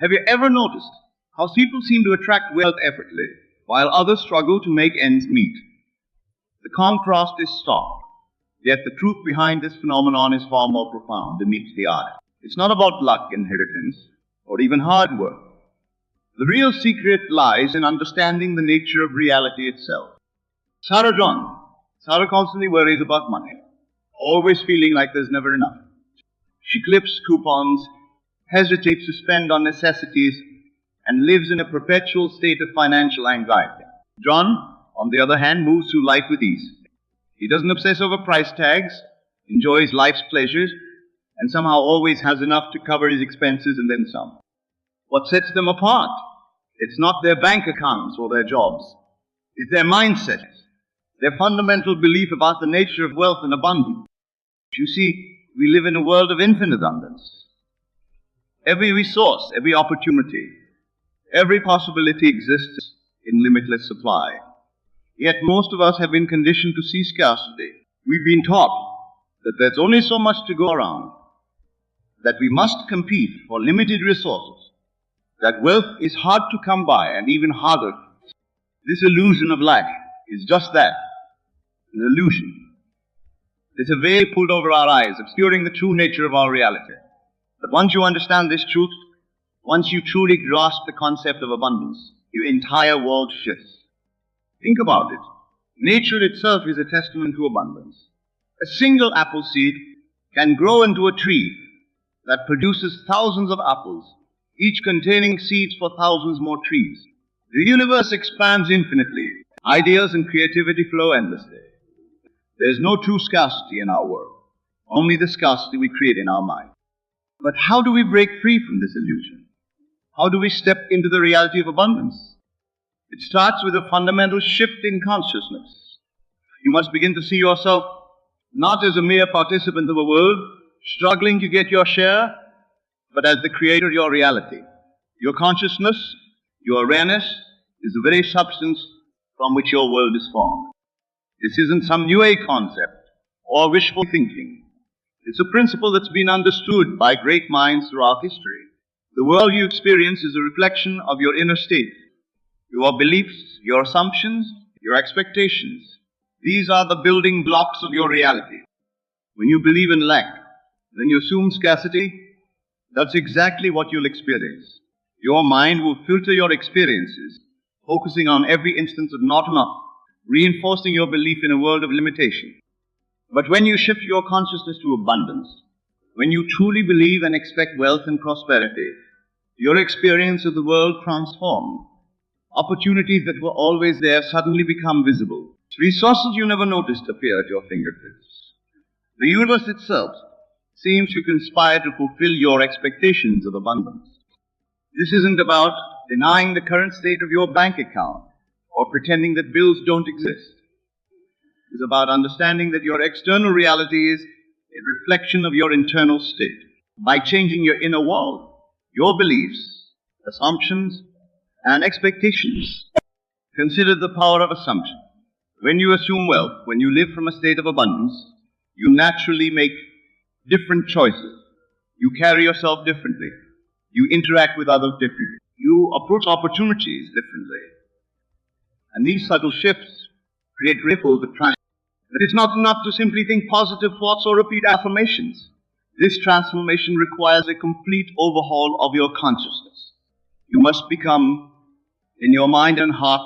Have you ever noticed how people seem to attract wealth effortlessly, while others struggle to make ends meet? The contrast is stark, yet the truth behind this phenomenon is far more profound than meets the eye. It's not about luck, inheritance, or even hard work. The real secret lies in understanding the nature of reality itself. Sarah constantly worries about money, always feeling like there's never enough. She clips coupons, hesitates to spend on necessities, and lives in a perpetual state of financial anxiety. John, on the other hand, moves through life with ease. He doesn't obsess over price tags, enjoys life's pleasures, and somehow always has enough to cover his expenses and then some. What sets them apart? It's not their bank accounts or their jobs. It's their mindset, their fundamental belief about the nature of wealth and abundance. You see, we live in a world of infinite abundance. Every resource, every opportunity, every possibility exists in limitless supply. Yet most of us have been conditioned to see scarcity. We've been taught that there's only so much to go around, that we must compete for limited resources, that wealth is hard to come by and even harder. This illusion of lack is just that, an illusion. It's a veil pulled over our eyes, obscuring the true nature of our reality. But once you understand this truth, once you truly grasp the concept of abundance, your entire world shifts. Think about it. Nature itself is a testament to abundance. A single apple seed can grow into a tree that produces thousands of apples, each containing seeds for thousands more trees. The universe expands infinitely. Ideas and creativity flow endlessly. There is no true scarcity in our world, only the scarcity we create in our mind. But how do we break free from this illusion? How do we step into the reality of abundance? It starts with a fundamental shift in consciousness. You must begin to see yourself not as a mere participant of a world, struggling to get your share, but as the creator of your reality. Your consciousness, your awareness, is the very substance from which your world is formed. This isn't some new age concept or wishful thinking. It's a principle that's been understood by great minds throughout history. The world you experience is a reflection of your inner state, your beliefs, your assumptions, your expectations. These are the building blocks of your reality. When you believe in lack, when you assume scarcity, that's exactly what you'll experience. Your mind will filter your experiences, focusing on every instance of not enough, reinforcing your belief in a world of limitation. But when you shift your consciousness to abundance, when you truly believe and expect wealth and prosperity, your experience of the world transforms. Opportunities that were always there suddenly become visible. Resources you never noticed appear at your fingertips. The universe itself seems to conspire to fulfill your expectations of abundance. This isn't about denying the current state of your bank account or pretending that bills don't exist. It's about understanding that your external reality is a reflection of your internal state. By changing your inner world, your beliefs, assumptions, and expectations. Consider the power of assumption. When you assume wealth, when you live from a state of abundance, you naturally make different choices. You carry yourself differently. You interact with others differently. You approach opportunities differently. And these subtle shifts create ripples of transformation. But it's not enough to simply think positive thoughts or repeat affirmations. This transformation requires a complete overhaul of your consciousness. You must become, in your mind and heart,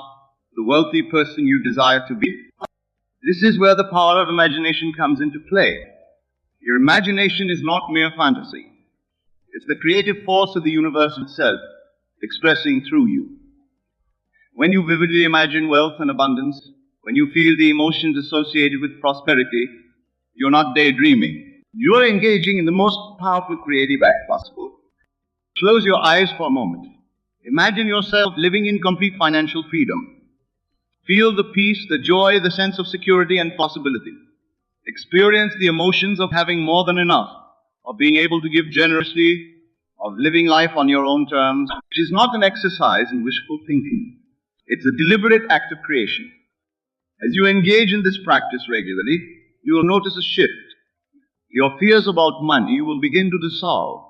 the wealthy person you desire to be. This is where the power of imagination comes into play. Your imagination is not mere fantasy. It's the creative force of the universe itself, expressing through you. When you vividly imagine wealth and abundance, when you feel the emotions associated with prosperity, you're not daydreaming. You're engaging in the most powerful creative act possible. Close your eyes for a moment. Imagine yourself living in complete financial freedom. Feel the peace, the joy, the sense of security and possibility. Experience the emotions of having more than enough, of being able to give generously, of living life on your own terms. It is not an exercise in wishful thinking. It's a deliberate act of creation. As you engage in this practice regularly, you will notice a shift. Your fears about money will begin to dissolve.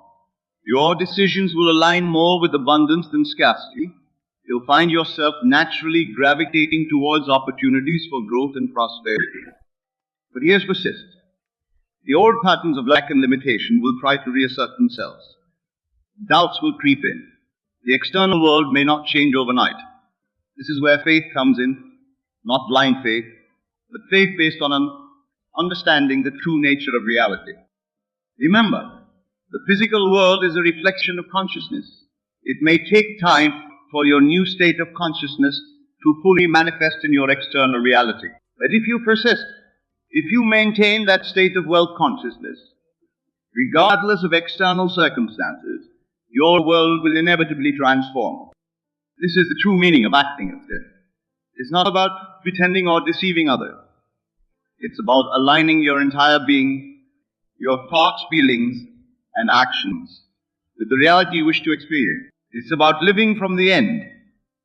Your decisions will align more with abundance than scarcity. You'll find yourself naturally gravitating towards opportunities for growth and prosperity. But here's persist. The old patterns of lack and limitation will try to reassert themselves. Doubts will creep in. The external world may not change overnight. This is where faith comes in, not blind faith, but faith based on an understanding the true nature of reality. Remember, the physical world is a reflection of consciousness. It may take time for your new state of consciousness to fully manifest in your external reality. But if you persist, if you maintain that state of wealth consciousness, regardless of external circumstances, your world will inevitably transform. This is the true meaning of acting as this. It's not about pretending or deceiving others. It's about aligning your entire being, your thoughts, feelings, and actions with the reality you wish to experience. It's about living from the end,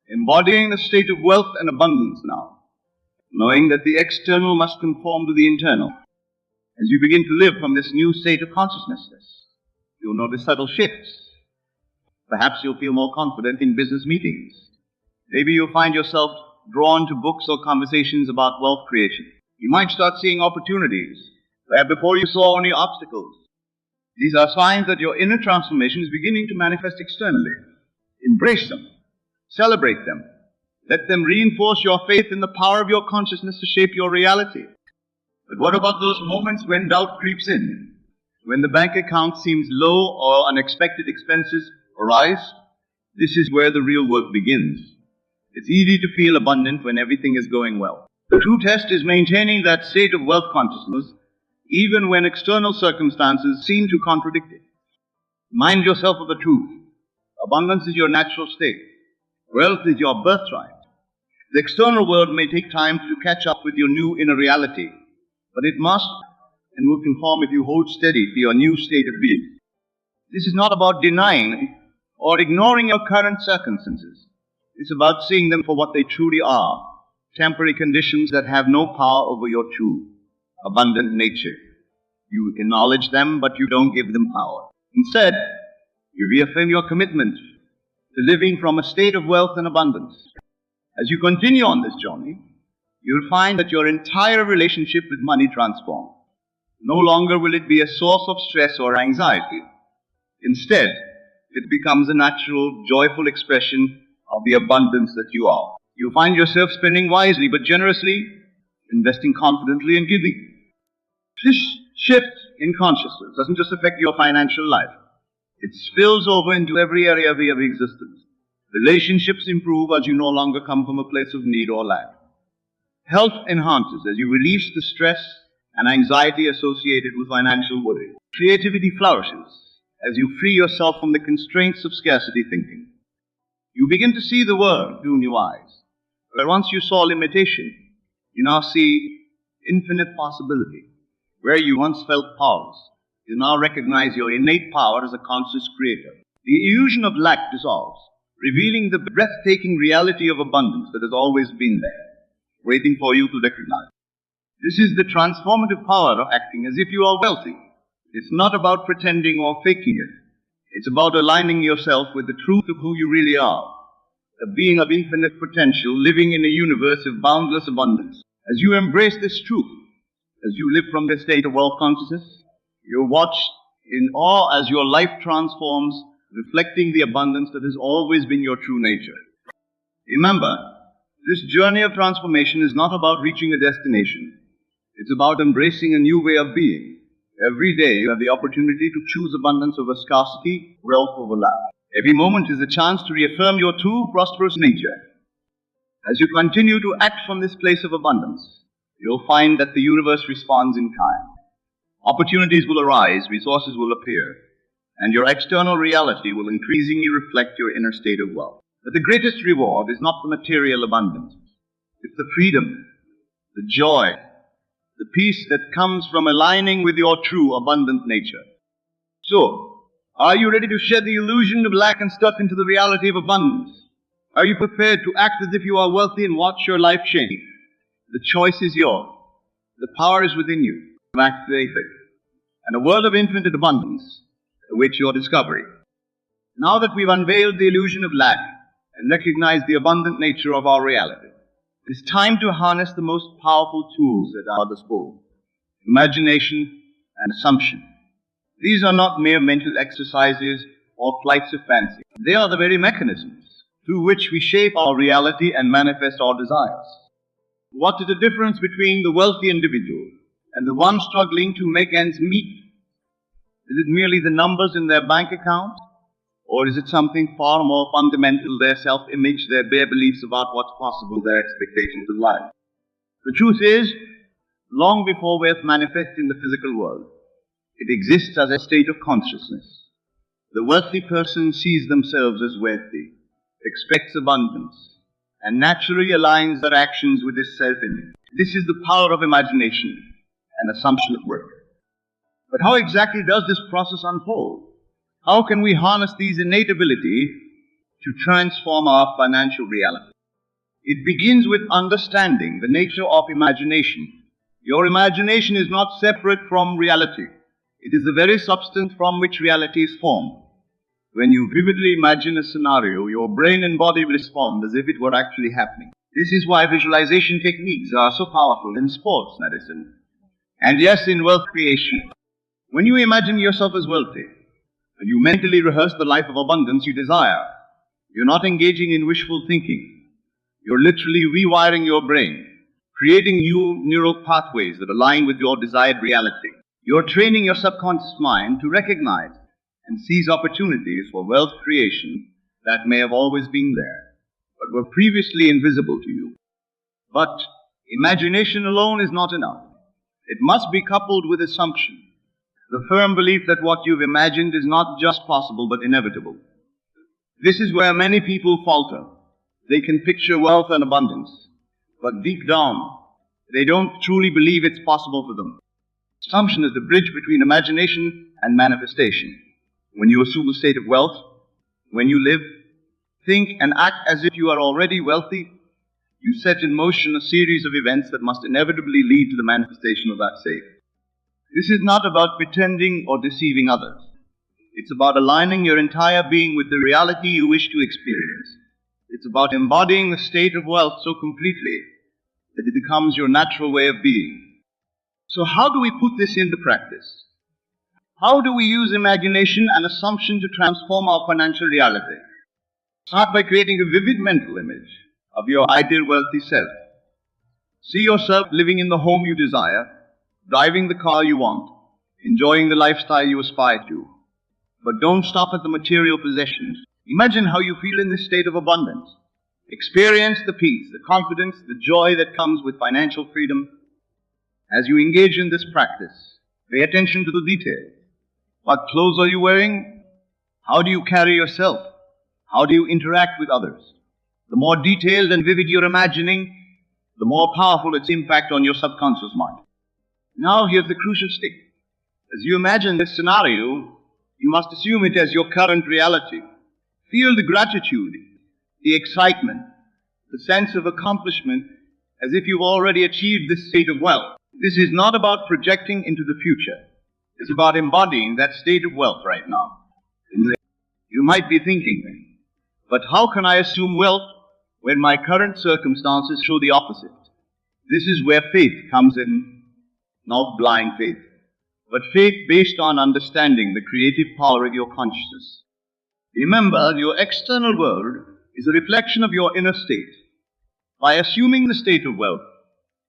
embodying the state of wealth and abundance now, knowing that the external must conform to the internal. As you begin to live from this new state of consciousness, you'll notice subtle shifts. Perhaps you'll feel more confident in business meetings. Maybe you'll find yourself drawn to books or conversations about wealth creation. You might start seeing opportunities where before you saw only obstacles. These are signs that your inner transformation is beginning to manifest externally. Embrace them. Celebrate them. Let them reinforce your faith in the power of your consciousness to shape your reality. But what about those moments when doubt creeps in? When the bank account seems low or unexpected expenses arise? This is where the real work begins. It's easy to feel abundant when everything is going well. The true test is maintaining that state of wealth consciousness even when external circumstances seem to contradict it. Remind yourself of the truth. Abundance is your natural state. Wealth is your birthright. The external world may take time to catch up with your new inner reality, but it must and will conform if you hold steady to your new state of being. This is not about denying or ignoring your current circumstances. It's about seeing them for what they truly are, temporary conditions that have no power over your true, abundant nature. You acknowledge them, but you don't give them power. Instead, you reaffirm your commitment to living from a state of wealth and abundance. As you continue on this journey, you'll find that your entire relationship with money transforms. No longer will it be a source of stress or anxiety. Instead, it becomes a natural, joyful expression of the abundance that you are. You'll find yourself spending wisely but generously, investing confidently and giving. This shift in consciousness doesn't just affect your financial life. It spills over into every area of your existence. Relationships improve as you no longer come from a place of need or lack. Health enhances as you release the stress and anxiety associated with financial worry. Creativity flourishes as you free yourself from the constraints of scarcity thinking. You begin to see the world through new eyes. Where once you saw limitation, you now see infinite possibility. Where you once felt powerless, you now recognize your innate power as a conscious creator. The illusion of lack dissolves, revealing the breathtaking reality of abundance that has always been there, waiting for you to recognize. This is the transformative power of acting as if you are wealthy. It's not about pretending or faking it. It's about aligning yourself with the truth of who you really are, a being of infinite potential living in a universe of boundless abundance. As you embrace this truth, as you live from this state of wealth consciousness, you watch in awe as your life transforms, reflecting the abundance that has always been your true nature. Remember, this journey of transformation is not about reaching a destination. It's about embracing a new way of being. Every day you have the opportunity to choose abundance over scarcity, wealth over lack. Every moment is a chance to reaffirm your true prosperous nature. As you continue to act from this place of abundance, you'll find that the universe responds in kind. Opportunities will arise, resources will appear, and your external reality will increasingly reflect your inner state of wealth. But the greatest reward is not the material abundance. It's the freedom, the joy, the peace that comes from aligning with your true abundant nature. So, are you ready to shed the illusion of lack and step into the reality of abundance? Are you prepared to act as if you are wealthy and watch your life change? The choice is yours. The power is within you. Activate it. And a world of infinite abundance awaits your discovery. Now that we've unveiled the illusion of lack and recognized the abundant nature of our reality, it is time to harness the most powerful tools at our disposal: imagination and assumption. These are not mere mental exercises or flights of fancy. They are the very mechanisms through which we shape our reality and manifest our desires. What is the difference between the wealthy individual and the one struggling to make ends meet? Is it merely the numbers in their bank account? Or is it something far more fundamental, their self-image, their bare beliefs about what's possible, their expectations of life? The truth is, long before wealth manifests in the physical world, it exists as a state of consciousness. The wealthy person sees themselves as wealthy, expects abundance, and naturally aligns their actions with this self-image. This is the power of imagination and assumption at work. But how exactly does this process unfold? How can we harness these innate abilities to transform our financial reality? It begins with understanding the nature of imagination. Your imagination is not separate from reality. It is the very substance from which reality is formed. When you vividly imagine a scenario, your brain and body respond as if it were actually happening. This is why visualization techniques are so powerful in sports medicine, and yes, in wealth creation. When you imagine yourself as wealthy, and you mentally rehearse the life of abundance you desire, you're not engaging in wishful thinking. You're literally rewiring your brain, creating new neural pathways that align with your desired reality. You're training your subconscious mind to recognize and seize opportunities for wealth creation that may have always been there, but were previously invisible to you. But imagination alone is not enough. It must be coupled with assumption, the firm belief that what you've imagined is not just possible but inevitable. This is where many people falter. They can picture wealth and abundance, but deep down, they don't truly believe it's possible for them. Assumption is the bridge between imagination and manifestation. When you assume a state of wealth, when you live, think, and act as if you are already wealthy, you set in motion a series of events that must inevitably lead to the manifestation of that state. This is not about pretending or deceiving others. It's about aligning your entire being with the reality you wish to experience. It's about embodying the state of wealth so completely that it becomes your natural way of being. So how do we put this into practice? How do we use imagination and assumption to transform our financial reality? Start by creating a vivid mental image of your ideal wealthy self. See yourself living in the home you desire, driving the car you want, enjoying the lifestyle you aspire to. But don't stop at the material possessions. Imagine how you feel in this state of abundance. Experience the peace, the confidence, the joy that comes with financial freedom. As you engage in this practice, pay attention to the details. What clothes are you wearing? How do you carry yourself? How do you interact with others? The more detailed and vivid you're imagining, the more powerful its impact on your subconscious mind. Now here's the crucial step. As you imagine this scenario, you must assume it as your current reality. Feel the gratitude, the excitement, the sense of accomplishment as if you've already achieved this state of wealth. This is not about projecting into the future. It's about embodying that state of wealth right now. You might be thinking, but how can I assume wealth when my current circumstances show the opposite? This is where faith comes in, not blind faith, but faith based on understanding the creative power of your consciousness. Remember, your external world is a reflection of your inner state. By assuming the state of wealth,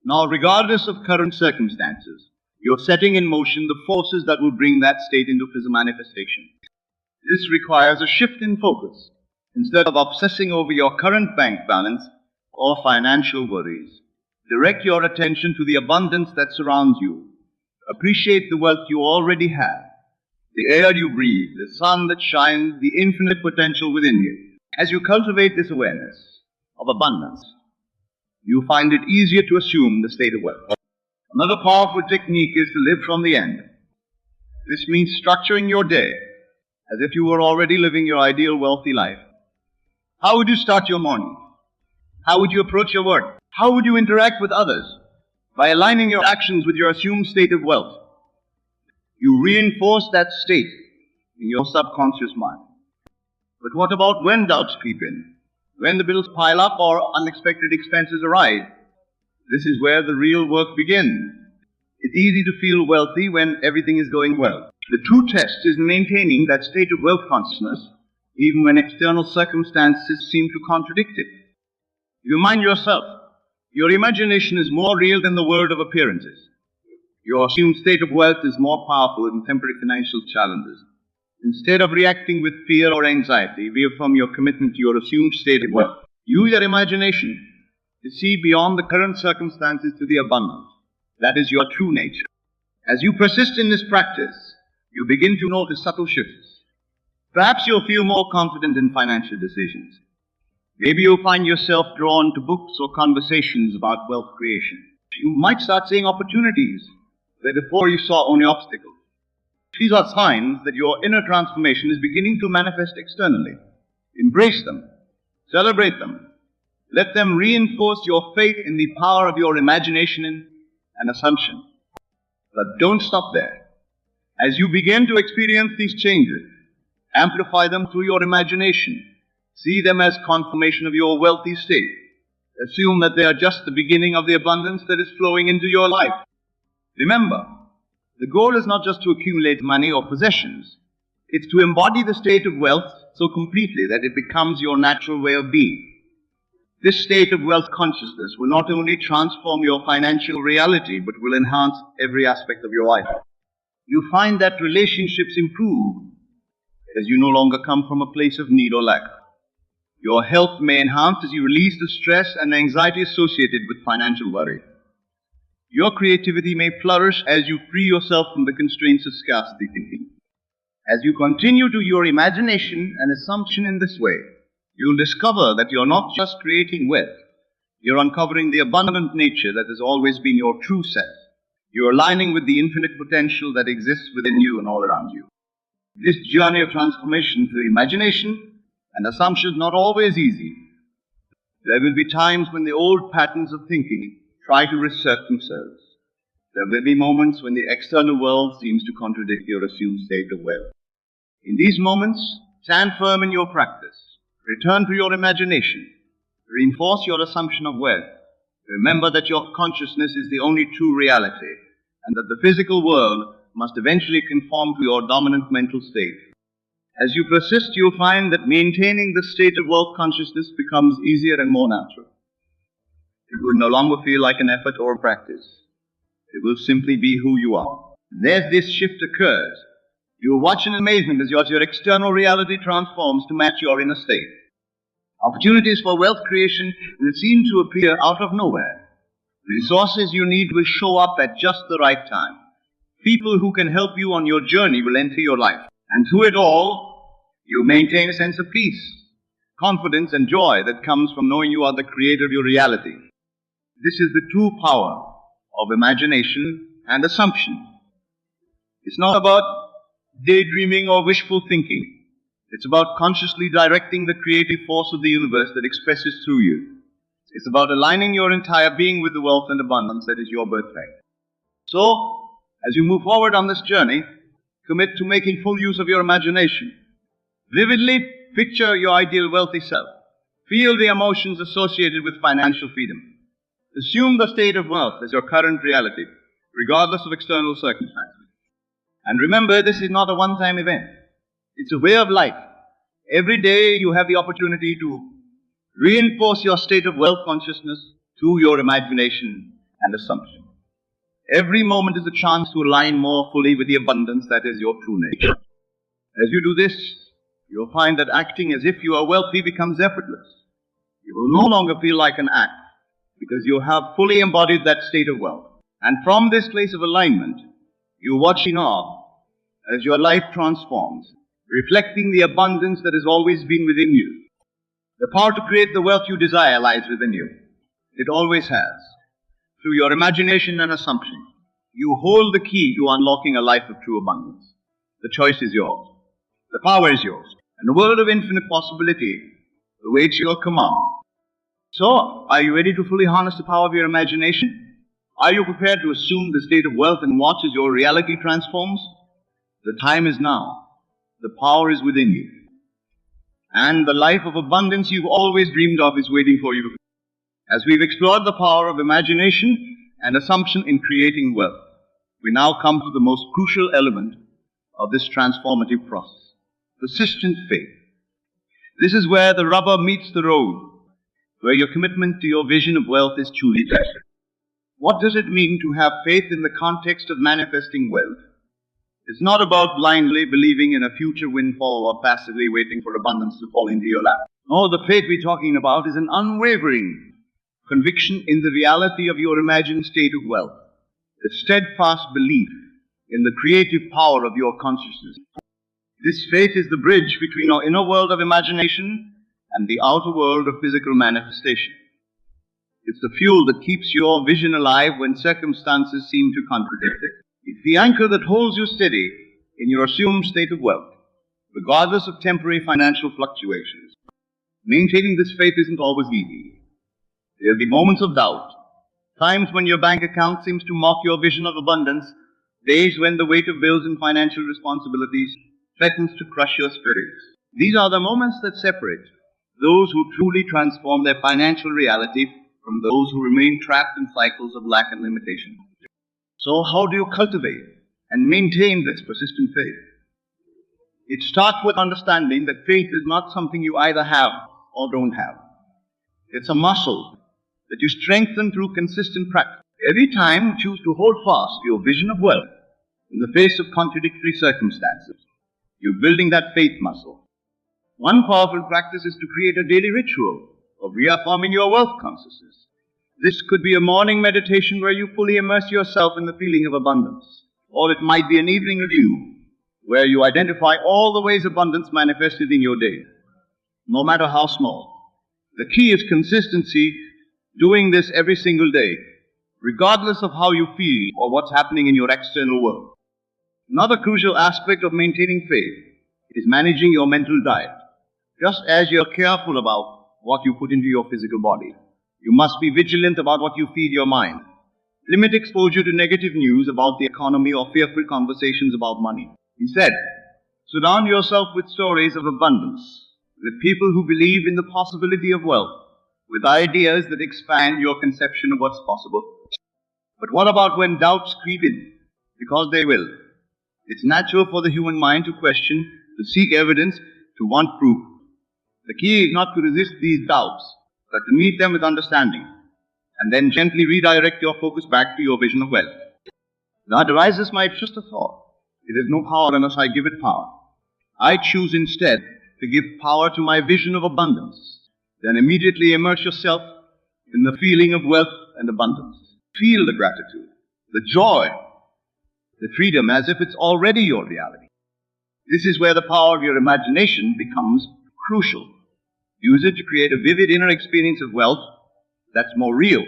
now regardless of current circumstances, you're setting in motion the forces that will bring that state into physical manifestation. This requires a shift in focus. Instead of obsessing over your current bank balance or financial worries, direct your attention to the abundance that surrounds you. Appreciate the wealth you already have, the air you breathe, the sun that shines, the infinite potential within you. As you cultivate this awareness of abundance, you find it easier to assume the state of wealth. Another powerful technique is to live from the end. This means structuring your day as if you were already living your ideal wealthy life. How would you start your morning? How would you approach your work? How would you interact with others? By aligning your actions with your assumed state of wealth, you reinforce that state in your subconscious mind. But what about when doubts creep in? When the bills pile up or unexpected expenses arise? This is where the real work begins. It's easy to feel wealthy when everything is going well. The true test is maintaining that state of wealth consciousness even when external circumstances seem to contradict it. You remind yourself, your imagination is more real than the world of appearances. Your assumed state of wealth is more powerful than temporary financial challenges. Instead of reacting with fear or anxiety, reaffirm your commitment to your assumed state of wealth. Use your imagination to see beyond the current circumstances to the abundance. That is your true nature. As you persist in this practice, you begin to notice subtle shifts. Perhaps you'll feel more confident in financial decisions. Maybe you'll find yourself drawn to books or conversations about wealth creation. You might start seeing opportunities where before you saw only obstacles. These are signs that your inner transformation is beginning to manifest externally. Embrace them. Celebrate them. Let them reinforce your faith in the power of your imagination and assumption. But don't stop there. As you begin to experience these changes, amplify them through your imagination. See them as confirmation of your wealthy state. Assume that they are just the beginning of the abundance that is flowing into your life. Remember, the goal is not just to accumulate money or possessions. It's to embody the state of wealth so completely that it becomes your natural way of being. This state of wealth consciousness will not only transform your financial reality, but will enhance every aspect of your life. You find that relationships improve as you no longer come from a place of need or lack. Your health may enhance as you release the stress and anxiety associated with financial worry. Your creativity may flourish as you free yourself from the constraints of scarcity thinking. As you continue to your imagination and assumption in this way, you'll discover that you're not just creating wealth, you're uncovering the abundant nature that has always been your true self. You're aligning with the infinite potential that exists within you and all around you. This journey of transformation through imagination and assumption is not always easy. There will be times when the old patterns of thinking try to reassert themselves. There will be moments when the external world seems to contradict your assumed state of wealth. In these moments, stand firm in your practice. Return to your imagination. Reinforce your assumption of wealth. Remember that your consciousness is the only true reality, and that the physical world must eventually conform to your dominant mental state. As you persist, you'll find that maintaining the state of wealth consciousness becomes easier and more natural. It will no longer feel like an effort or a practice. It will simply be who you are. And as this shift occurs, you will watch in amazement as your external reality transforms to match your inner state. Opportunities for wealth creation will seem to appear out of nowhere. Resources you need will show up at just the right time. People who can help you on your journey will enter your life. And through it all, you maintain a sense of peace, confidence, and joy that comes from knowing you are the creator of your reality. This is the true power of imagination and assumption. It's not about daydreaming or wishful thinking. It's about consciously directing the creative force of the universe that expresses through you. It's about aligning your entire being with the wealth and abundance that is your birthright. So, as you move forward on this journey, commit to making full use of your imagination. Vividly picture your ideal wealthy self. Feel the emotions associated with financial freedom. Assume the state of wealth as your current reality, regardless of external circumstances. And remember, this is not a one-time event. It's a way of life. Every day you have the opportunity to reinforce your state of wealth consciousness through your imagination and assumption. Every moment is a chance to align more fully with the abundance that is your true nature. As you do this, you'll find that acting as if you are wealthy becomes effortless. You will no longer feel like an act, because you have fully embodied that state of wealth. And from this place of alignment, you watch in awe as your life transforms, reflecting the abundance that has always been within you. The power to create the wealth you desire lies within you. It always has. Through your imagination and assumption, you hold the key to unlocking a life of true abundance. The choice is yours. The power is yours. And a world of infinite possibility awaits your command. So, are you ready to fully harness the power of your imagination? Are you prepared to assume the state of wealth and watch as your reality transforms? The time is now. The power is within you. and the life of abundance you've always dreamed of is waiting for you. As we've explored the power of imagination and assumption in creating wealth, we now come to the most crucial element of this transformative process: persistent faith. This is where the rubber meets the road, where your commitment to your vision of wealth is truly tested. What does it mean to have faith in the context of manifesting wealth? It's not about blindly believing in a future windfall or passively waiting for abundance to fall into your lap. No, the faith we're talking about is an unwavering conviction in the reality of your imagined state of wealth, a steadfast belief in the creative power of your consciousness. This faith is the bridge between our inner world of imagination and the outer world of physical manifestation. It's the fuel that keeps your vision alive when circumstances seem to contradict it. It's the anchor that holds you steady in your assumed state of wealth, regardless of temporary financial fluctuations. Maintaining this faith isn't always easy. There'll be moments of doubt, times when your bank account seems to mock your vision of abundance, days when the weight of bills and financial responsibilities threatens to crush your spirits. These are the moments that separate those who truly transform their financial reality from those who remain trapped in cycles of lack and limitation. So how do you cultivate and maintain this persistent faith? It starts with understanding that faith is not something you either have or don't have. It's a muscle that you strengthen through consistent practice. Every time you choose to hold fast to your vision of wealth in the face of contradictory circumstances, you're building that faith muscle. One powerful practice is to create a daily ritual of reaffirming your wealth consciousness. This could be a morning meditation where you fully immerse yourself in the feeling of abundance. Or it might be an evening review where you identify all the ways abundance manifested in your day, no matter how small. The key is consistency, doing this every single day, regardless of how you feel or what's happening in your external world. Another crucial aspect of maintaining faith is managing your mental diet. Just as you're careful about what you put into your physical body, you must be vigilant about what you feed your mind. Limit exposure to negative news about the economy or fearful conversations about money. Instead, surround yourself with stories of abundance, with people who believe in the possibility of wealth, with ideas that expand your conception of what's possible. But what about when doubts creep in? Because they will. It's natural for the human mind to question, to seek evidence, to want proof. The key is not to resist these doubts, but to meet them with understanding, and then gently redirect your focus back to your vision of wealth. God arises my just a thought. It has no power unless I give it power. I choose instead to give power to my vision of abundance. Then immediately immerse yourself in the feeling of wealth and abundance. Feel the gratitude, the joy, the freedom as if it's already your reality. This is where the power of your imagination becomes crucial. Use it to create a vivid inner experience of wealth that's more real,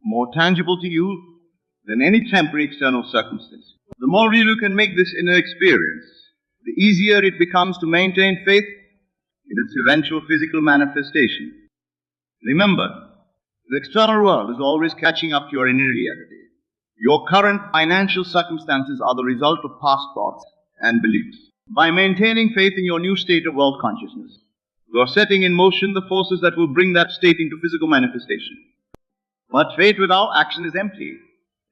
more tangible to you than any temporary external circumstance. The more real you can make this inner experience, the easier it becomes to maintain faith in its eventual physical manifestation. Remember, the external world is always catching up to your inner reality. Your current financial circumstances are the result of past thoughts and beliefs. By maintaining faith in your new state of wealth consciousness, you are setting in motion the forces that will bring that state into physical manifestation. But faith without action is empty.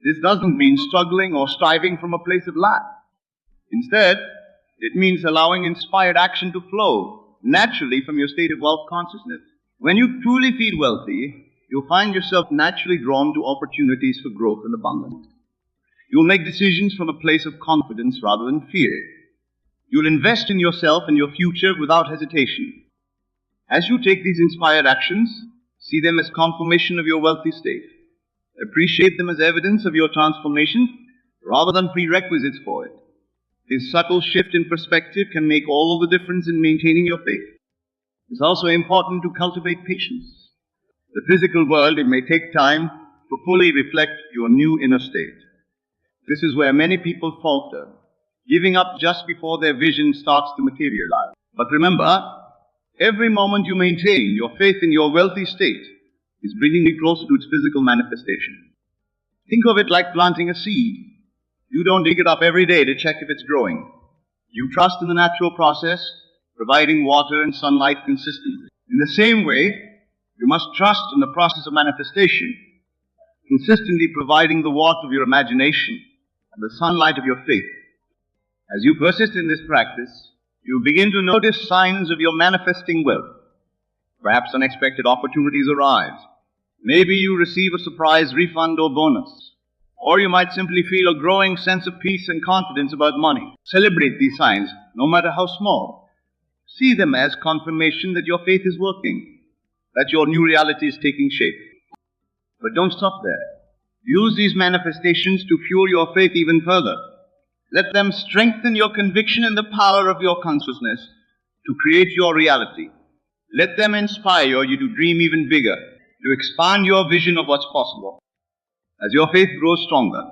This doesn't mean struggling or striving from a place of lack. Instead, it means allowing inspired action to flow naturally from your state of wealth consciousness. When you truly feel wealthy, you'll find yourself naturally drawn to opportunities for growth and abundance. You'll make decisions from a place of confidence rather than fear. You'll invest in yourself and your future without hesitation. As you take these inspired actions, see them as confirmation of your wealthy state. Appreciate them as evidence of your transformation rather than prerequisites for it. This subtle shift in perspective can make all of the difference in maintaining your faith. It's also important to cultivate patience. The physical world, it may take time to fully reflect your new inner state. This is where many people falter, giving up just before their vision starts to materialize. But remember, every moment you maintain your faith in your wealthy state is bringing you closer to its physical manifestation. Think of it like planting a seed. You don't dig it up every day to check if it's growing. You trust in the natural process, providing water and sunlight consistently. In the same way, you must trust in the process of manifestation, consistently providing the warmth of your imagination and the sunlight of your faith. As you persist in this practice, you begin to notice signs of your manifesting wealth. Perhaps unexpected opportunities arise. Maybe you receive a surprise refund or bonus. Or you might simply feel a growing sense of peace and confidence about money. Celebrate these signs, no matter how small. See them as confirmation that your faith is working, that your new reality is taking shape. But don't stop there. Use these manifestations to fuel your faith even further. Let them strengthen your conviction in the power of your consciousness to create your reality. Let them inspire you to dream even bigger, to expand your vision of what's possible. As your faith grows stronger,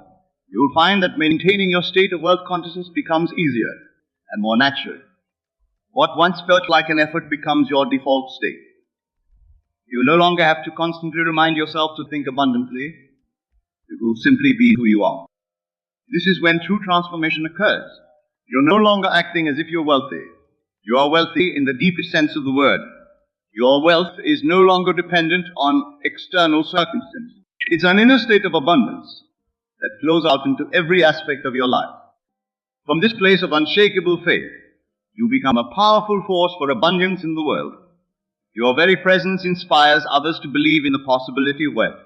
you will find that maintaining your state of wealth consciousness becomes easier and more natural. What once felt like an effort becomes your default state. You no longer have to constantly remind yourself to think abundantly. You will simply be who you are. This is when true transformation occurs. You're no longer acting as if you're wealthy. You are wealthy in the deepest sense of the word. Your wealth is no longer dependent on external circumstances. It's an inner state of abundance that flows out into every aspect of your life. From this place of unshakable faith, you become a powerful force for abundance in the world. Your very presence inspires others to believe in the possibility of wealth.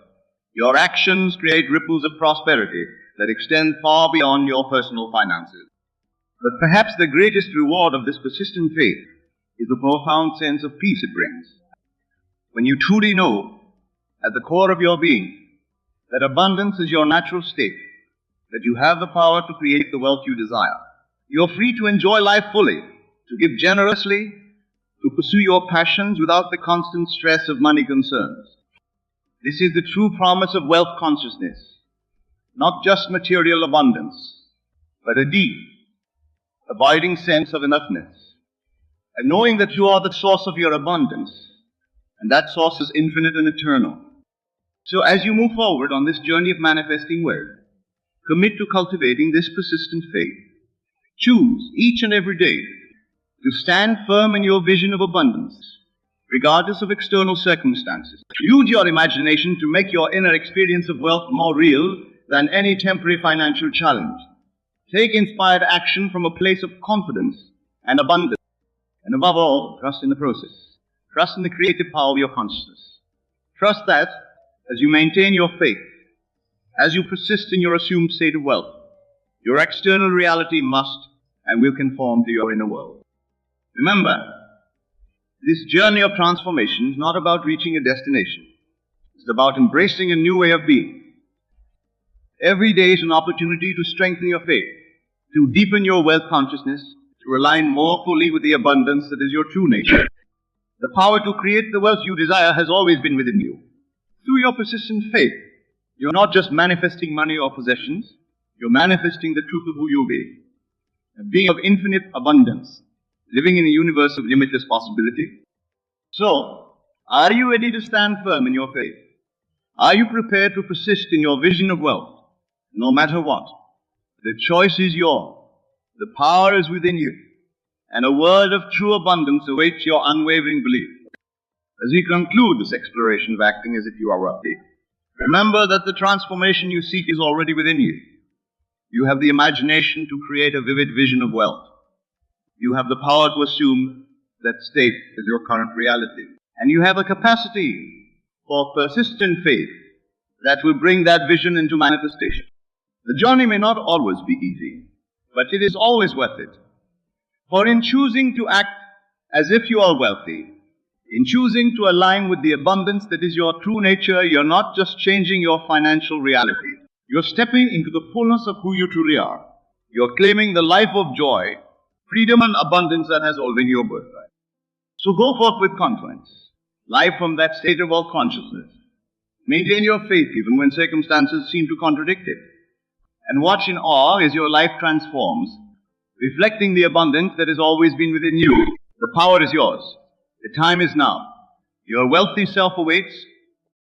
Your actions create ripples of prosperity that extend far beyond your personal finances. But perhaps the greatest reward of this persistent faith is the profound sense of peace it brings. When you truly know, at the core of your being, that abundance is your natural state, that you have the power to create the wealth you desire. You're free to enjoy life fully, to give generously, to pursue your passions without the constant stress of money concerns. This is the true promise of wealth consciousness, not just material abundance, but a deep, abiding sense of enoughness, and knowing that you are the source of your abundance, and that source is infinite and eternal. So as you move forward on this journey of manifesting wealth, commit to cultivating this persistent faith. Choose each and every day to stand firm in your vision of abundance, regardless of external circumstances. Use your imagination to make your inner experience of wealth more real than any temporary financial challenge. Take inspired action from a place of confidence and abundance. And above all, trust in the process. Trust in the creative power of your consciousness. Trust that, as you maintain your faith, as you persist in your assumed state of wealth, your external reality must and will conform to your inner world. Remember, this journey of transformation is not about reaching a destination. It's about embracing a new way of being. Every day is an opportunity to strengthen your faith, to deepen your wealth consciousness, to align more fully with the abundance that is your true nature. The power to create the wealth you desire has always been within you. Through your persistent faith, you're not just manifesting money or possessions, you're manifesting the truth of who you be. A being of infinite abundance, living in a universe of limitless possibility. So, are you ready to stand firm in your faith? Are you prepared to persist in your vision of wealth, no matter what? The choice is yours. The power is within you. And a world of true abundance awaits your unwavering belief. As we conclude this exploration of acting as if you are wealthy, remember that the transformation you seek is already within you. You have the imagination to create a vivid vision of wealth. You have the power to assume that state as your current reality. And you have a capacity for persistent faith that will bring that vision into manifestation. The journey may not always be easy, but it is always worth it. For in choosing to act as if you are wealthy, in choosing to align with the abundance that is your true nature, you're not just changing your financial reality. You're stepping into the fullness of who you truly are. You're claiming the life of joy, freedom and abundance that has already been your birthright. So go forth with confidence. Live from that state of wealth consciousness. Maintain your faith even when circumstances seem to contradict it. And watch in awe as your life transforms, reflecting the abundance that has always been within you. The power is yours. The time is now. Your wealthy self awaits,